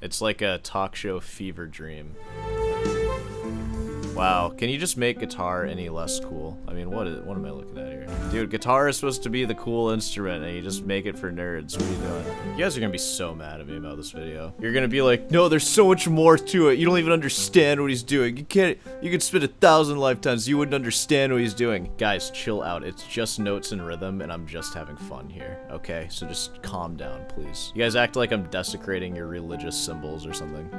It's like a talk show fever dream. Wow, can you just make guitar any less cool? I mean, what am I looking at here? Dude, guitar is supposed to be the cool instrument, and you just make it for nerds. What are you doing? You guys are gonna be so mad at me about this video. You're gonna be like, no, there's so much more to it. You don't even understand what he's doing. You could spend 1,000 lifetimes, you wouldn't understand what he's doing. Guys, chill out. It's just notes and rhythm, and I'm just having fun here, okay? So just calm down, please. You guys act like I'm desecrating your religious symbols or something.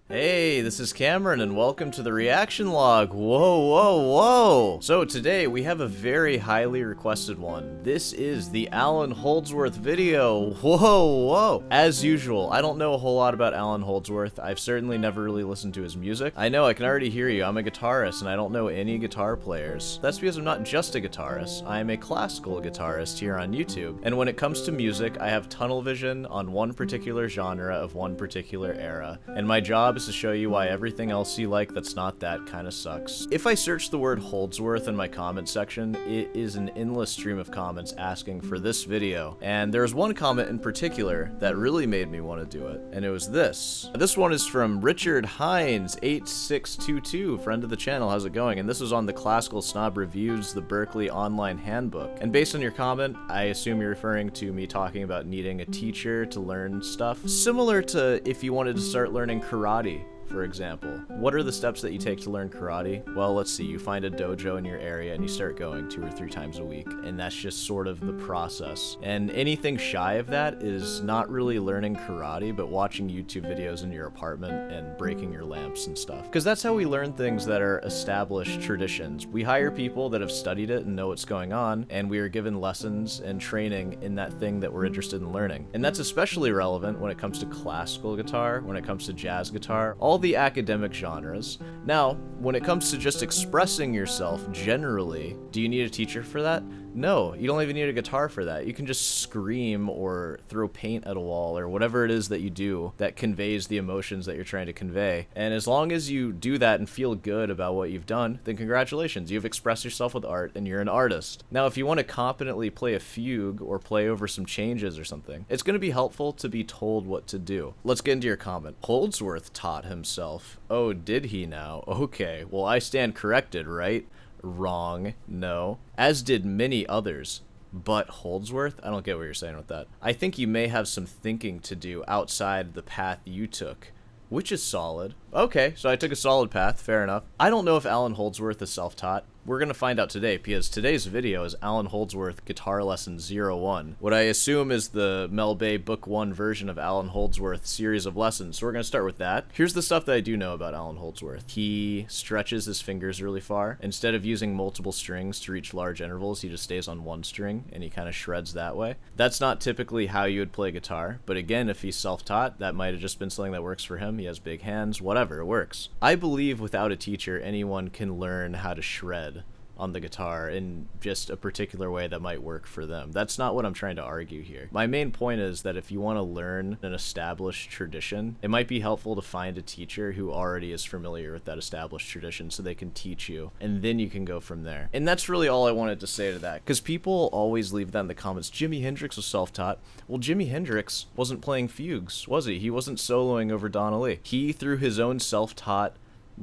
Hey, this is Cameron, and welcome to the reaction log. Whoa, whoa, whoa! So today we have a very highly requested one. This is the Allan Holdsworth video. Whoa, whoa! As usual, I don't know a whole lot about Allan Holdsworth. I've certainly never really listened to his music. I know, I can already hear you. I'm a guitarist, and I don't know any guitar players. That's because I'm not just a guitarist. I am a classical guitarist here on YouTube. And when it comes to music, I have tunnel vision on one particular genre of one particular era. And my job is to show you why everything else you like that's not that kind of sucks. If I search the word Holdsworth in my comment section, it is an endless stream of comments asking for this video. And there's one comment in particular that really made me want to do it, and it was this. This one is from Richard Hines 8622, friend of the channel. How's it going? And this was on the Classical Snob Reviews, the Berkeley Online Handbook. And based on your comment, I assume you're referring to me talking about needing a teacher to learn stuff. Similar to if you wanted to start learning karate, for example. What are the steps that you take to learn karate? Well, let's see, you find a dojo in your area and you start going 2 or 3 times a week, and that's just sort of the process. And anything shy of that is not really learning karate, but watching YouTube videos in your apartment and breaking your lamps and stuff. Because that's how we learn things that are established traditions. We hire people that have studied it and know what's going on, and we are given lessons and training in that thing that we're interested in learning. And that's especially relevant when it comes to classical guitar, when it comes to jazz guitar, all the academic genres. Now, when it comes to just expressing yourself generally, do you need a teacher for that? No, you don't even need a guitar for that. You can just scream or throw paint at a wall or whatever it is that you do that conveys the emotions that you're trying to convey. And as long as you do that and feel good about what you've done, then congratulations, you've expressed yourself with art and you're an artist. Now, if you want to competently play a fugue or play over some changes or something, it's going to be helpful to be told what to do. Let's get into your comment. Holdsworth taught himself. Oh, did he now? Okay, well, I stand corrected, right? Wrong. No. As did many others. But Holdsworth? I don't get what you're saying with that. I think you may have some thinking to do outside the path you took, which is solid. Okay, so I took a solid path, fair enough. I don't know if Allan Holdsworth is self-taught. We're gonna find out today, because today's video is Allan Holdsworth Guitar Lesson 01. What I assume is the Mel Bay Book 1 version of Allan Holdsworth's series of lessons, so we're gonna start with that. Here's the stuff that I do know about Allan Holdsworth. He stretches his fingers really far. Instead of using multiple strings to reach large intervals, he just stays on one string, and he kind of shreds that way. That's not typically how you would play guitar, but again, if he's self-taught, that might have just been something that works for him. He has big hands, whatever, it works. I believe without a teacher, anyone can learn how to shred on the guitar in just a particular way that might work for them. That's not what I'm trying to argue here. My main point is that if you want to learn an established tradition, it might be helpful to find a teacher who already is familiar with that established tradition so they can teach you, and then you can go from there. And that's really all I wanted to say to that, because people always leave that in the comments. Jimi Hendrix was self-taught. Well, Jimi Hendrix wasn't playing fugues, was he? He wasn't soloing over Donna Lee. He, through his own self-taught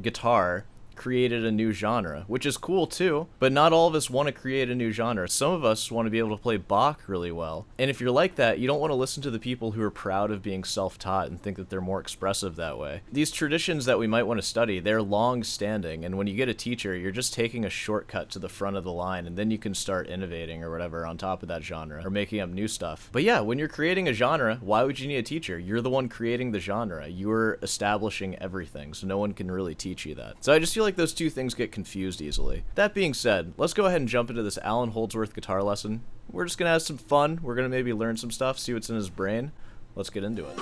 guitar, created a new genre, which is cool too, but not all of us want to create a new genre. Some of us want to be able to play Bach really well. And if you're like that, you don't want to listen to the people who are proud of being self-taught and think that they're more expressive that way. These traditions that we might want to study, they're long-standing, and when you get a teacher, you're just taking a shortcut to the front of the line, and then you can start innovating or whatever on top of that genre, or making up new stuff. But yeah, when you're creating a genre, why would you need a teacher? You're the one creating the genre. You're establishing everything, so no one can really teach you that. So I just feel like those two things get confused easily. That being said, let's go ahead and jump into this Allan Holdsworth guitar lesson. We're just gonna have some fun. We're gonna maybe learn some stuff, see what's in his brain. Let's get into it.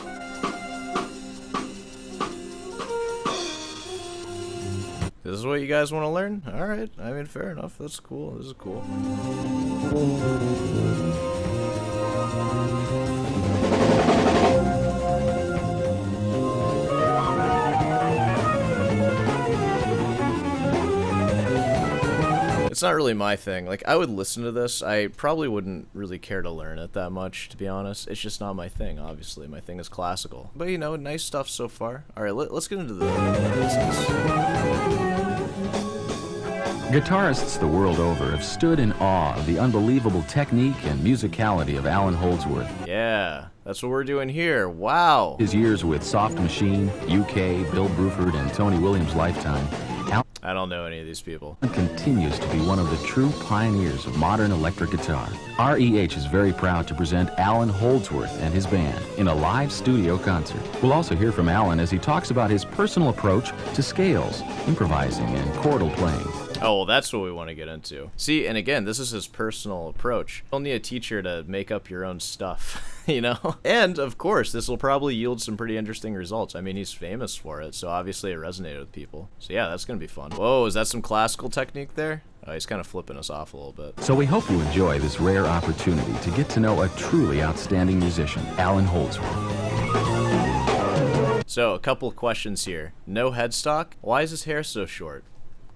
This is what you guys want to learn? Alright, I mean, fair enough. That's cool. This is cool. It's not really my thing. Like, I would listen to this. I probably wouldn't really care to learn it that much, to be honest. It's just not my thing, obviously. My thing is classical. But, you know, nice stuff so far. All right, let's get into the business. Guitarists the world over have stood in awe of the unbelievable technique and musicality of Allan Holdsworth. Yeah, that's what we're doing here. Wow. His years with Soft Machine, UK, Bill Bruford, and Tony Williams' lifetime, I don't know any of these people. continues to be one of the true pioneers of modern electric guitar. REH is very proud to present Allan Holdsworth and his band in a live studio concert. We'll also hear from Allan as he talks about his personal approach to scales, improvising, and chordal playing. Oh, well, that's what we want to get into. See, and again, this is his personal approach. You'll need a teacher to make up your own stuff, you know? And, of course, this will probably yield some pretty interesting results. I mean, he's famous for it, so obviously it resonated with people. So yeah, that's going to be fun. Whoa, is that some classical technique there? Oh, he's kind of flipping us off a little bit. So we hope you enjoy this rare opportunity to get to know a truly outstanding musician, Allan Holdsworth. So, a couple of questions here. No headstock? Why is his hair so short?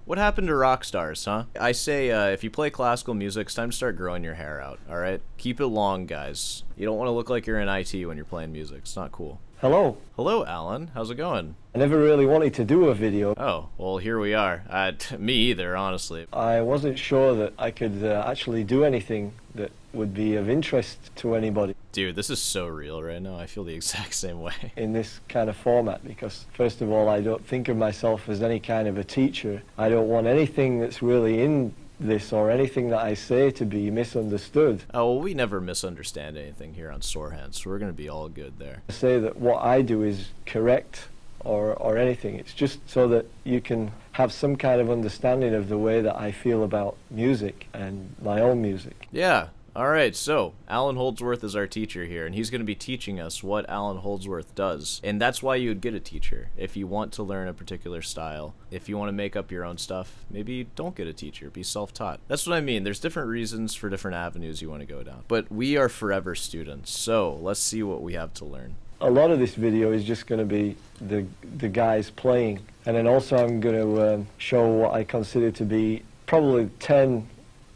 What happened to rock stars, huh? I say, if you play classical music, it's time to start growing your hair out, alright? Keep it long, guys. You don't want to look like you're in IT when you're playing music. It's not cool. Hello. Hello, Allan. How's it going? I never really wanted to do a video. Oh, well, here we are. Me either, honestly. I wasn't sure that I could actually do anything that would be of interest to anybody. Dude, this is so real right now. I feel the exact same way. In this kind of format, because first of all, I don't think of myself as any kind of a teacher. I don't want anything that's really in this or anything that I say to be misunderstood. Oh, well, we never misunderstand anything here on Sorehand, so we're going to be all good there. I say that what I do is correct or anything. It's just so that you can have some kind of understanding of the way that I feel about music and my own music. Yeah. All right, so Allan Holdsworth is our teacher here, and he's going to be teaching us what Allan Holdsworth does. And that's why you would get a teacher, if you want to learn a particular style. If you want to make up your own stuff, maybe don't get a teacher, be self-taught. That's what I mean. There's different reasons for different avenues you want to go down. But we are forever students, so let's see what we have to learn. A lot of this video is just going to be the guys playing, and then also I'm going to show what I consider to be probably 10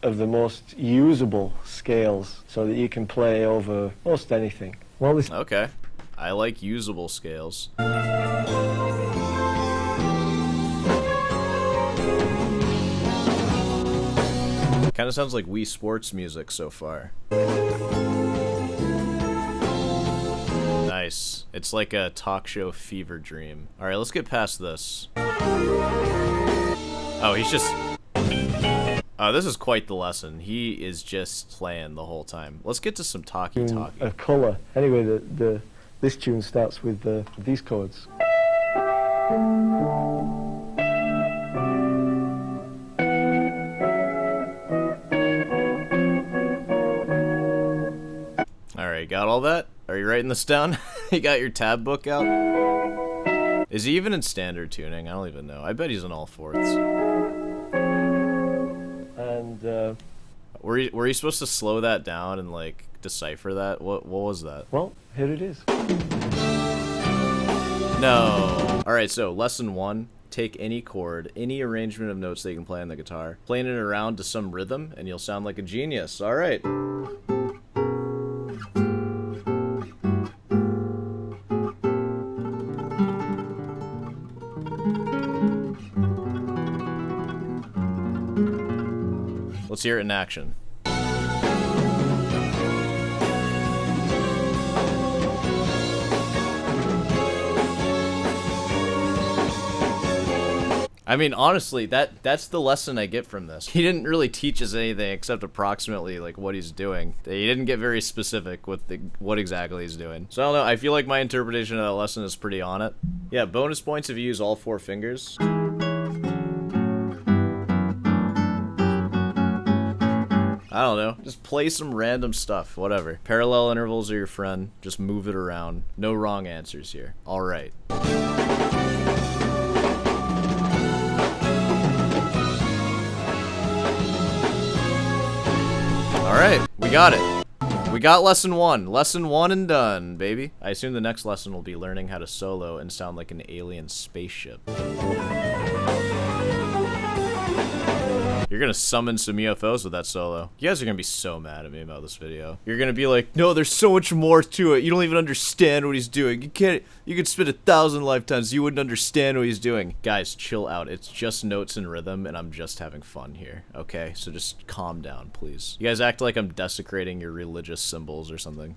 of the most usable scales so that you can play over most anything. Well, this Okay. I like usable scales. Kind of sounds like Wii Sports music so far. Nice. It's like a talk show fever dream. Alright, let's get past this. Oh, he's just... Oh, this is quite the lesson. He is just playing the whole time. Let's get to some talkie. a color. Anyway, this tune starts with these chords. Alright, got all that? Are you writing this down? You got your tab book out? Is he even in standard tuning? I don't even know. I bet he's in all fourths. And Were you supposed to slow that down and like decipher that? What was that? well, here it is. No. All right, so lesson 1, take any chord, any arrangement of notes that you can play on the guitar, playing it around to some rhythm, and you'll sound like a genius. All right. Let's hear it in action. I mean, honestly, that's the lesson I get from this. He didn't really teach us anything except approximately like what he's doing. He didn't get very specific with what exactly he's doing. So I don't know, I feel like my interpretation of that lesson is pretty on it. Yeah, bonus points if you use all 4 fingers. I don't know. Just play some random stuff. Whatever. Parallel intervals are your friend. Just move it around. No wrong answers here. All right. All right. We got it. We got lesson 1. Lesson 1 and done, baby. I assume the next lesson will be learning how to solo and sound like an alien spaceship. You're You're gonna summon some UFOs with that solo. You guys are gonna be so mad at me about this video. You're gonna be like, no, there's so much more to it. You don't even understand what he's doing. You could spend 1,000 lifetimes. You wouldn't understand what he's doing. Guys, chill out. It's just notes and rhythm, and I'm just having fun here, okay? So just calm down, please. You guys act like I'm desecrating your religious symbols or something.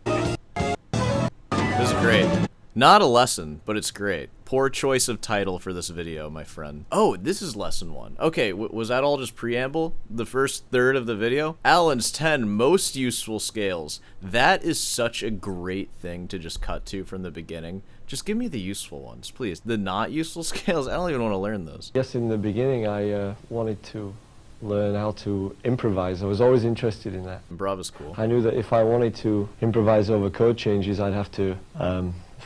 This is great. Not a lesson, but it's great. Poor choice of title for this video, my friend. Oh, this is lesson 1. Okay, was that all just preamble? The first third of the video? Allan's 10 most useful scales. That is such a great thing to just cut to from the beginning. Just give me the useful ones, please. The not useful scales, I don't even want to learn those. Yes, in the beginning I wanted to learn how to improvise. I was always interested in that. Improv is cool. I knew that if I wanted to improvise over chord changes, I'd have to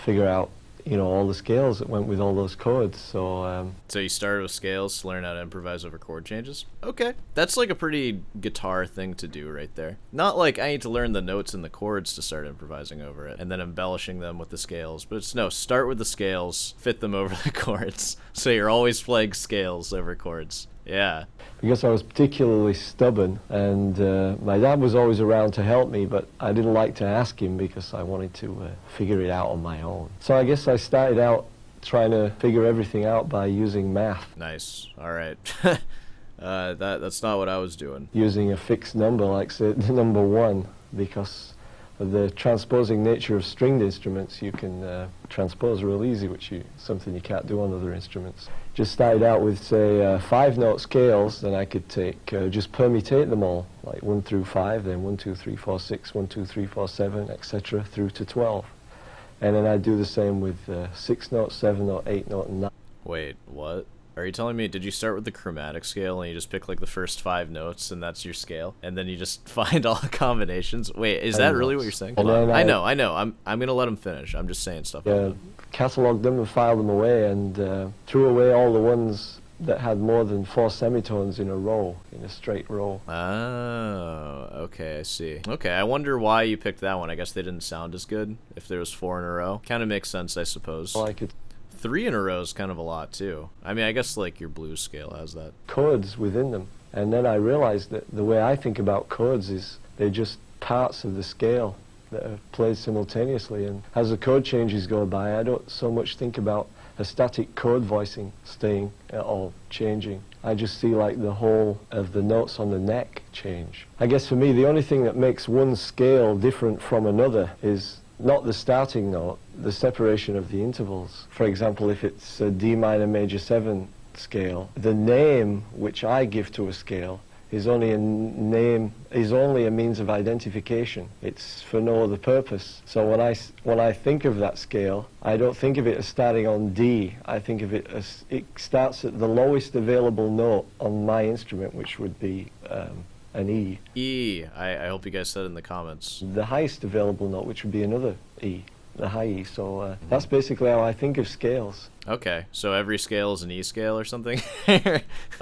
figure out, you know, all the scales that went with all those chords. So you started with scales to learn how to improvise over chord changes? Okay. That's like a pretty guitar thing to do right there. Not like I need to learn the notes and the chords to start improvising over it and then embellishing them with the scales, but it's no, start with the scales, fit them over the chords. So you're always playing scales over chords. Yeah. Because I was particularly stubborn, and my dad was always around to help me, but I didn't like to ask him because I wanted to figure it out on my own. So I guess I started out trying to figure everything out by using math. Nice. All right. That's not what I was doing. Using a fixed number, like say the number 1, because of the transposing nature of stringed instruments, you can transpose real easy, which is something you can't do on other instruments. Just started out with, say, 5-note scales, then I could take, just permutate them all, like 1 through 5, then 1, 2, 3, 4, 6, 1, 2, 3, 4, 7, etc., through to 12. And then I'd do the same with 6-note, 7-note, 8-note, and 9. Wait, what? Are you telling me, did you start with the chromatic scale and you just pick like the first 5 notes and that's your scale? And then you just find all the combinations? Wait, is that really what you're saying? Hold on. I know. I'm going to let him finish. I'm just saying stuff. Catalogued them and filed them away and threw away all the ones that had more than 4 semitones in a row, in a straight row. Oh, okay, I see. Okay, I wonder why you picked that one. I guess they didn't sound as good if there was 4 in a row. Kind of makes sense, I suppose. Well, I could 3 in a row is kind of a lot too. I mean, I guess like your blues scale has that. Chords within them. And then I realized that the way I think about chords is they're just parts of the scale that are played simultaneously. And as the chord changes go by, I don't so much think about a static chord voicing staying or changing. I just see like the whole of the notes on the neck change. I guess for me, the only thing that makes one scale different from another is not the starting note, the separation of the intervals. For example, if it's a D minor major 7 scale, the name which I give to a scale is only a means of identification. It's for no other purpose. So when I think of that scale, I don't think of it as starting on D. I think of it as it starts at the lowest available note on my instrument, which would be an E. E. I hope you guys said in the comments. The highest available note, which would be another E, the high E. So that's basically how I think of scales. Okay, so every scale is an E scale or something?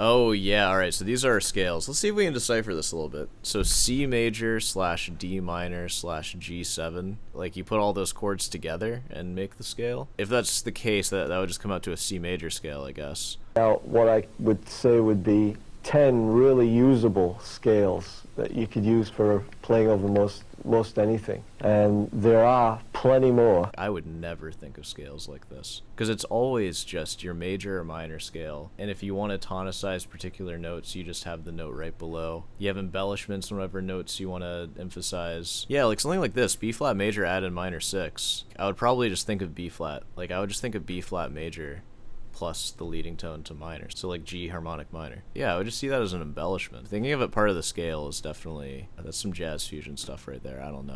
Oh yeah, alright, so these are our scales. Let's see if we can decipher this a little bit. So C major / D minor / G7, like you put all those chords together and make the scale? If that's the case, that would just come out to a C major scale, I guess. Now, what I would say would be 10 really usable scales that you could use for playing over most anything. And there are plenty more. I would never think of scales like this, because it's always just your major or minor scale. And if you want to tonicize particular notes, you just have the note right below. You have embellishments on whatever notes you want to emphasize. Yeah, like something like this, B flat major added minor 6. I would probably just think of B flat. Like I would just think of B flat major plus the leading tone to minor, so like G harmonic minor. Yeah, I would just see that as an embellishment. Thinking of it part of the scale is definitely, that's some jazz fusion stuff right there. I don't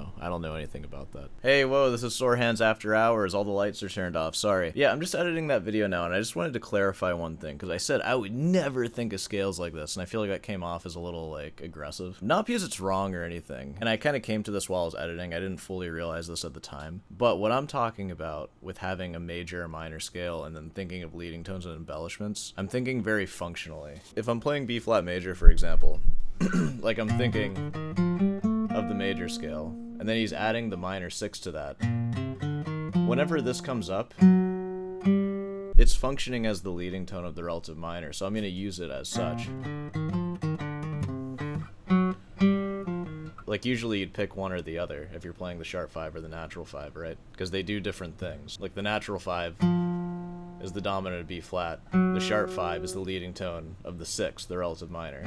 know anything about that. Hey, whoa, this is Sore Hands After Hours. All the lights are turned off, sorry. Yeah, I'm just editing that video now, and I just wanted to clarify one thing, because I said I would never think of scales like this, and I feel like that came off as a little, like, aggressive. Not because it's wrong or anything, and I kind of came to this while I was editing. I didn't fully realize this at the time, but what I'm talking about with having a major or minor scale and then thinking of leading tones and embellishments, I'm thinking very functionally. If I'm playing B flat major, for example, like I'm thinking of the major scale, and then he's adding the minor 6 to that. Whenever this comes up, it's functioning as the leading tone of the relative minor, so I'm going to use it as such. Like, usually you'd pick one or the other if you're playing the sharp 5 or the natural 5, right? Because they do different things. Like, the natural 5 is the dominant of B flat. The sharp 5 is the leading tone of the 6, the relative minor.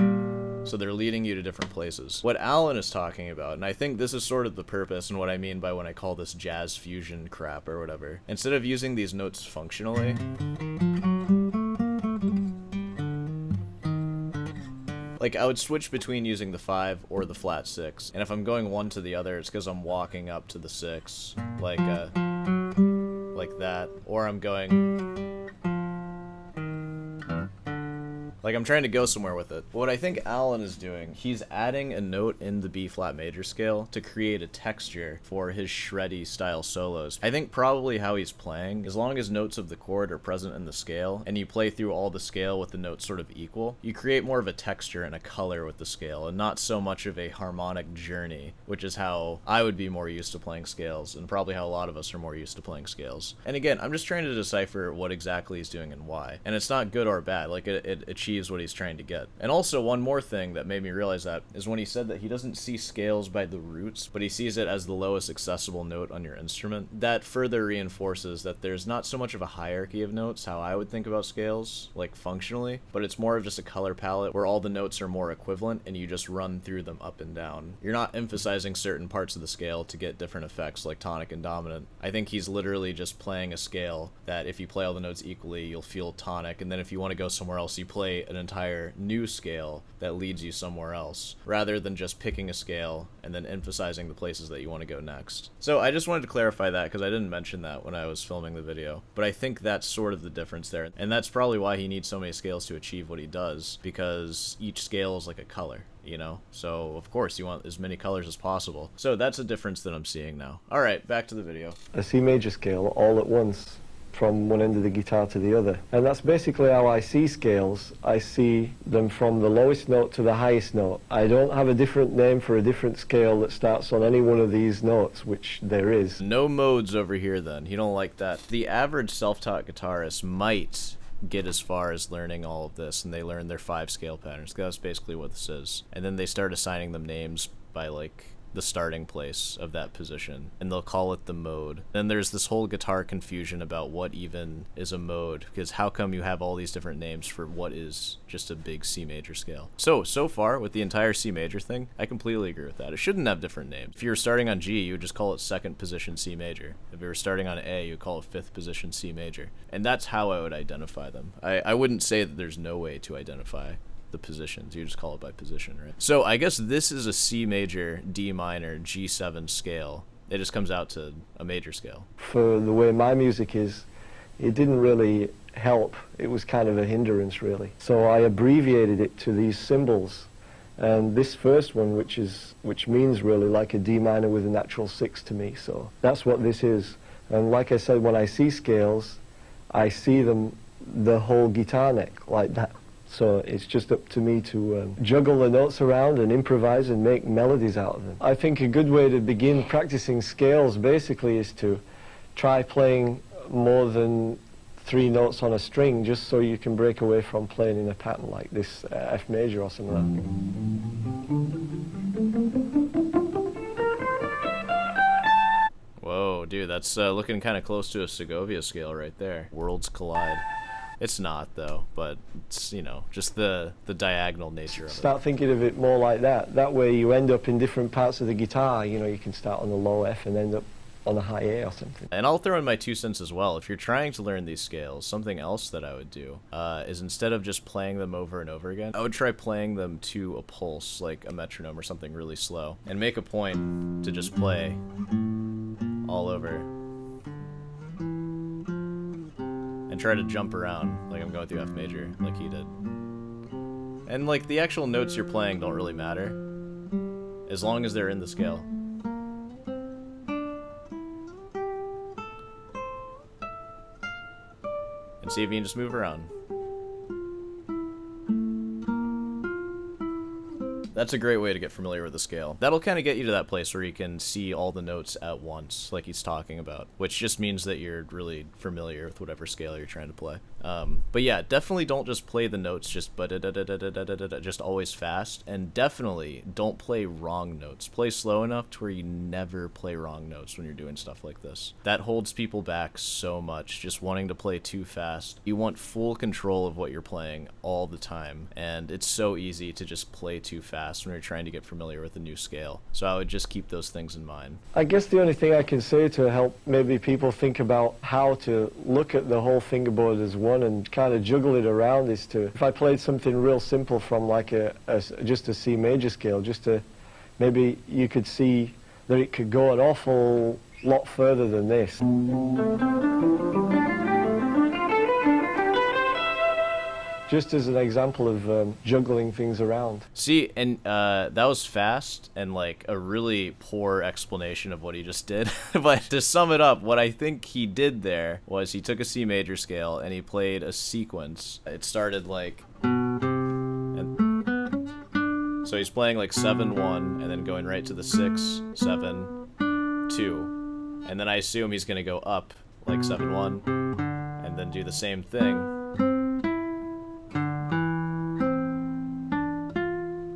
So they're leading you to different places. What Allan is talking about, and I think this is sort of the purpose and what I mean by when I call this jazz fusion crap or whatever. Instead of using these notes functionally, like, I would switch between using the 5 or the flat 6. And if I'm going one to the other, it's because I'm walking up to the 6, like that. Or I'm going... like, I'm trying to go somewhere with it. What I think Allan is doing, he's adding a note in the B flat major scale to create a texture for his shreddy style solos. I think probably how he's playing, as long as notes of the chord are present in the scale, and you play through all the scale with the notes sort of equal, you create more of a texture and a color with the scale, and not so much of a harmonic journey, which is how I would be more used to playing scales, and probably how a lot of us are more used to playing scales. And again, I'm just trying to decipher what exactly he's doing and why. And it's not good or bad, like, it achieves what he's trying to get. And also, one more thing that made me realize that is when he said that he doesn't see scales by the roots, but he sees it as the lowest accessible note on your instrument. That further reinforces that there's not so much of a hierarchy of notes, how I would think about scales, like functionally, but it's more of just a color palette where all the notes are more equivalent and you just run through them up and down. You're not emphasizing certain parts of the scale to get different effects like tonic and dominant. I think he's literally just playing a scale that if you play all the notes equally, you'll feel tonic, and then if you want to go somewhere else, you play an entire new scale that leads you somewhere else, rather than just picking a scale and then emphasizing the places that you want to go next. So I just wanted to clarify that because I didn't mention that when I was filming the video, but I think that's sort of the difference there, and that's probably why he needs so many scales to achieve what he does, because each scale is like a color, you know? So of course you want as many colors as possible. So that's a difference that I'm seeing now. Alright, back to the video. A C major scale all at once, from one end of the guitar to the other. And that's basically how I see scales. I see them from the lowest note to the highest note. I don't have a different name for a different scale that starts on any one of these notes, which there is. No modes over here then. You don't like that. The average self-taught guitarist might get as far as learning all of this, and they learn their 5 scale patterns. That's basically what this is. And then they start assigning them names by, like, the starting place of that position, and they'll call it the mode. Then there's this whole guitar confusion about what even is a mode, because how come you have all these different names for what is just a big C major scale? So far with the entire C major thing, I completely agree with that. It shouldn't have different names. If you were starting on G, you would just call it 2nd position C major. If you were starting on A, you would call it 5th position C major. And that's how I would identify them. I wouldn't say that there's no way to identify the positions. You just call it by position, right? So I guess this is a C major, D minor, G7 scale. It just comes out to a major scale. For the way my music is, it didn't really help. It was kind of a hindrance, really. So I abbreviated it to these symbols. And this first one, which means really like a D minor with a natural 6 to me. So that's what this is. And like I said, when I see scales, I see them the whole guitar neck like that. So it's just up to me to juggle the notes around and improvise and make melodies out of them. I think a good way to begin practicing scales basically is to try playing more than 3 notes on a string, just so you can break away from playing in a pattern like this F major or something like that. Whoa, dude, that's looking kind of close to a Segovia scale right there. Worlds collide. It's not, though, but it's, you know, just the diagonal nature of it. Start thinking of it more like that. That way you end up in different parts of the guitar. You know, you can start on the low F and end up on a high A or something. And I'll throw in my 2 cents as well. If you're trying to learn these scales, something else that I would do is instead of just playing them over and over again, I would try playing them to a pulse, like a metronome or something really slow, and make a point to just play all over. And try to jump around like I'm going through F major, like he did. And like the actual notes you're playing don't really matter, as long as they're in the scale. And see if you can just move around. That's a great way to get familiar with the scale. That'll kind of get you to that place where you can see all the notes at once, like he's talking about, which just means that you're really familiar with whatever scale you're trying to play. But yeah, definitely don't just play the notes just always fast, and definitely don't play wrong notes. Play slow enough to where you never play wrong notes when you're doing stuff like this. That holds people back so much, just wanting to play too fast. You want full control of what you're playing all the time, and it's so easy to just play too fast when you're trying to get familiar with a new scale. So I would just keep those things in mind. I guess the only thing I can say to help maybe people think about how to look at the whole fingerboard as one and kind of juggle it around is to, if I played something real simple from like just a C major scale, just to, maybe you could see that it could go an awful lot further than this. Just as an example of juggling things around. See, and that was fast and like a really poor explanation of what he just did. But to sum it up, what I think he did there was he took a C major scale and he played a sequence. It started like... So he's playing like 7-1 and then going right to the 6-7-2. And then I assume he's going to go up like 7-1 and then do the same thing.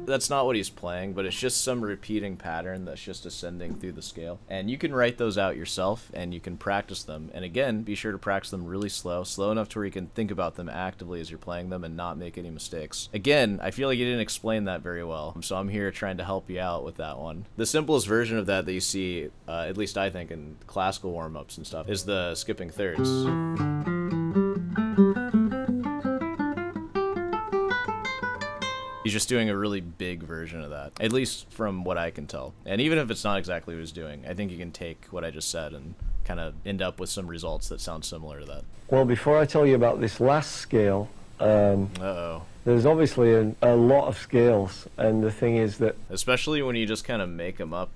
That's not what he's playing, but it's just some repeating pattern that's just ascending through the scale. And you can write those out yourself, and you can practice them. And again, be sure to practice them really slow enough to where you can think about them actively as you're playing them and not make any mistakes. Again, I feel like you didn't explain that very well, so I'm here trying to help you out with that one. The simplest version of that you see, at least I think, in classical warm-ups and stuff, is the skipping thirds. He's just doing a really big version of that, at least from what I can tell. And even if it's not exactly what he's doing, I think you can take what I just said and kind of end up with some results that sound similar to that. Well, before I tell you about this last scale, there's obviously a lot of scales, and the thing is that... Especially when you just kind of make them up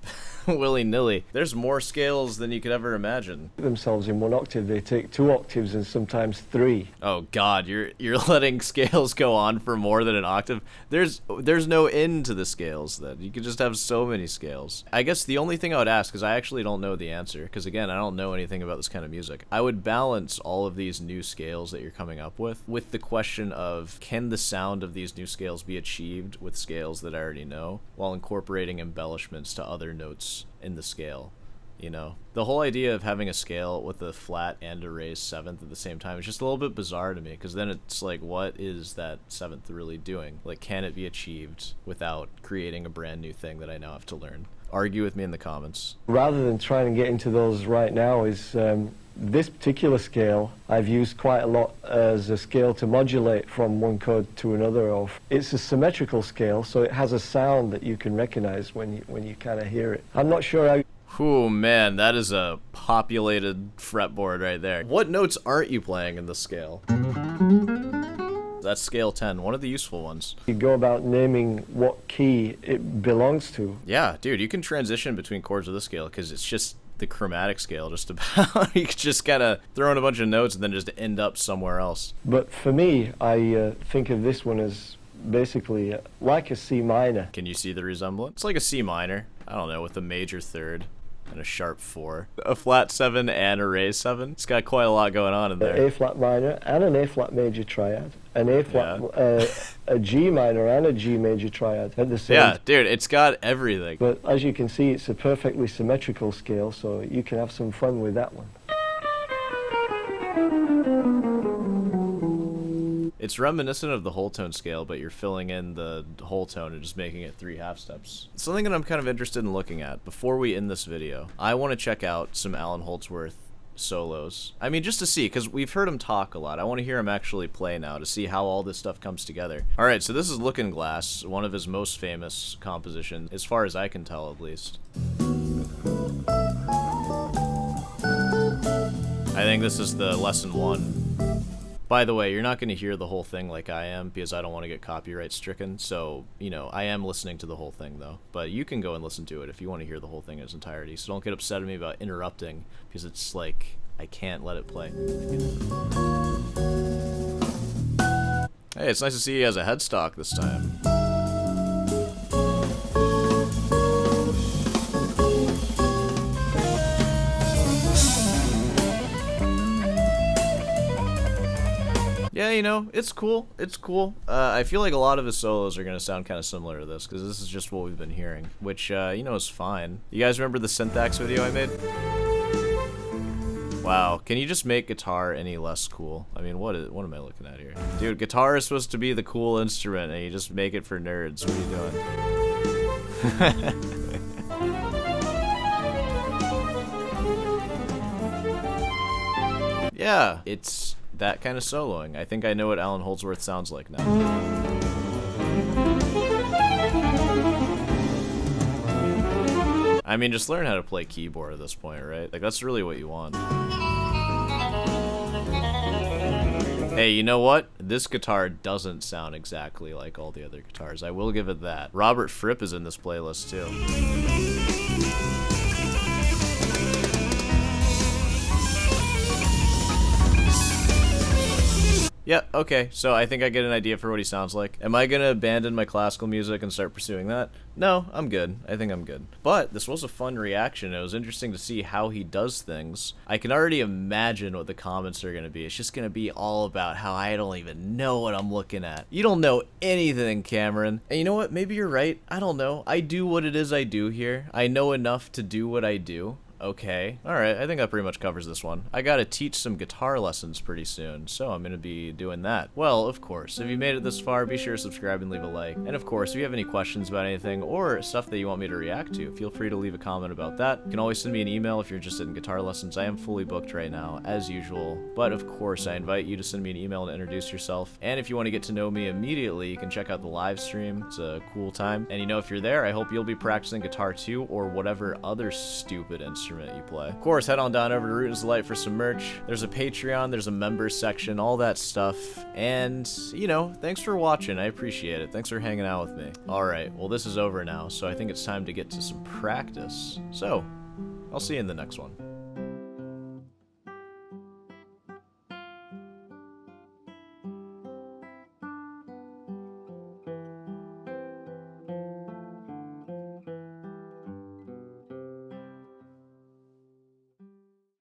willy-nilly. There's more scales than you could ever imagine. ...themselves in one octave, they take 2 octaves and sometimes 3. Oh God, you're letting scales go on for more than an octave? There's no end to the scales then. You could just have so many scales. I guess the only thing I would ask, because I actually don't know the answer, because again, I don't know anything about this kind of music, I would balance all of these new scales that you're coming up with the question of, can the sound of these new scales be achieved with scales that I already know, while incorporating embellishments to other notes in the scale? You know, the whole idea of having a scale with a flat and a raised 7th at the same time is just a little bit bizarre to me, because then it's like, what is that 7th really doing? Like, can it be achieved without creating a brand new thing that I now have to learn? Argue with me in the comments. Rather than trying to get into those right now, is this particular scale I've used quite a lot as a scale to modulate from one chord to another. It's a symmetrical scale, so it has a sound that you can recognize when you kind of hear it. I'm not sure how... Ooh, man, that is a populated fretboard right there. What notes aren't you playing in this scale? That's scale 10, one of the useful ones. You go about naming what key it belongs to. Yeah, dude, you can transition between chords of this scale because it's just the chromatic scale, just about. You could just kind of throw in a bunch of notes and then just end up somewhere else. But for me, I think of this one as basically like a C minor. Can you see the resemblance? It's like a C minor, I don't know, with a major 3rd and a sharp 4. A flat 7 and a raised 7. It's got quite a lot going on in there. A flat minor and an A flat major triad. An A flat, a G minor and a G major triad at the same. Yeah, dude, it's got everything. But as you can see, it's a perfectly symmetrical scale, so you can have some fun with that one. It's reminiscent of the whole tone scale, but you're filling in the whole tone and just making it 3 half steps. Something that I'm kind of interested in looking at before we end this video, I want to check out some Allan Holdsworth solos. I mean, just to see, because we've heard him talk a lot. I want to hear him actually play now to see how all this stuff comes together. Alright, so this is Looking Glass, one of his most famous compositions, as far as I can tell at least. I think this is the lesson 1. By the way, you're not going to hear the whole thing like I am, because I don't want to get copyright stricken, so, you know, I am listening to the whole thing, though. But you can go and listen to it if you want to hear the whole thing in its entirety, so don't get upset at me about interrupting, because it's like, I can't let it play. Hey, it's nice to see he has a headstock this time. Yeah, you know, it's cool. It's cool. I feel like a lot of his solos are going to sound kind of similar to this, because this is just what we've been hearing, which, you know, is fine. You guys remember the Syntax video I made? Wow, can you just make guitar any less cool? I mean, what am I looking at here? Dude, guitar is supposed to be the cool instrument, and you just make it for nerds. What are you doing? Yeah, it's that kind of soloing. I think I know what Allan Holdsworth sounds like now. I mean, just learn how to play keyboard at this point, right? Like, that's really what you want. Hey, you know what? This guitar doesn't sound exactly like all the other guitars. I will give it that. Robert Fripp is in this playlist, too. Yeah, okay, so I think I get an idea for what he sounds like. Am I gonna abandon my classical music and start pursuing that? No, I'm good. I think I'm good. But this was a fun reaction. It was interesting to see how he does things. I can already imagine what the comments are gonna be. It's just gonna be all about how I don't even know what I'm looking at. You don't know anything, Cameron. And you know what? Maybe you're right. I don't know. I do what it is I do here. I know enough to do what I do. Okay. Alright, I think that pretty much covers this one. I gotta teach some guitar lessons pretty soon, so I'm gonna be doing that. Well, of course, if you made it this far, be sure to subscribe and leave a like. And of course, if you have any questions about anything, or stuff that you want me to react to, feel free to leave a comment about that. You can always send me an email if you're interested in guitar lessons. I am fully booked right now, as usual. But of course, I invite you to send me an email and introduce yourself. And if you want to get to know me immediately, you can check out the live stream. It's a cool time. And you know, if you're there, I hope you'll be practicing guitar too, or whatever other stupid instrument you play. Of course, head on down over to Root & Delight for some merch. There's a Patreon, there's a members section, all that stuff. And, you know, thanks for watching. I appreciate it. Thanks for hanging out with me. Alright, well, this is over now, so I think it's time to get to some practice. So, I'll see you in the next one.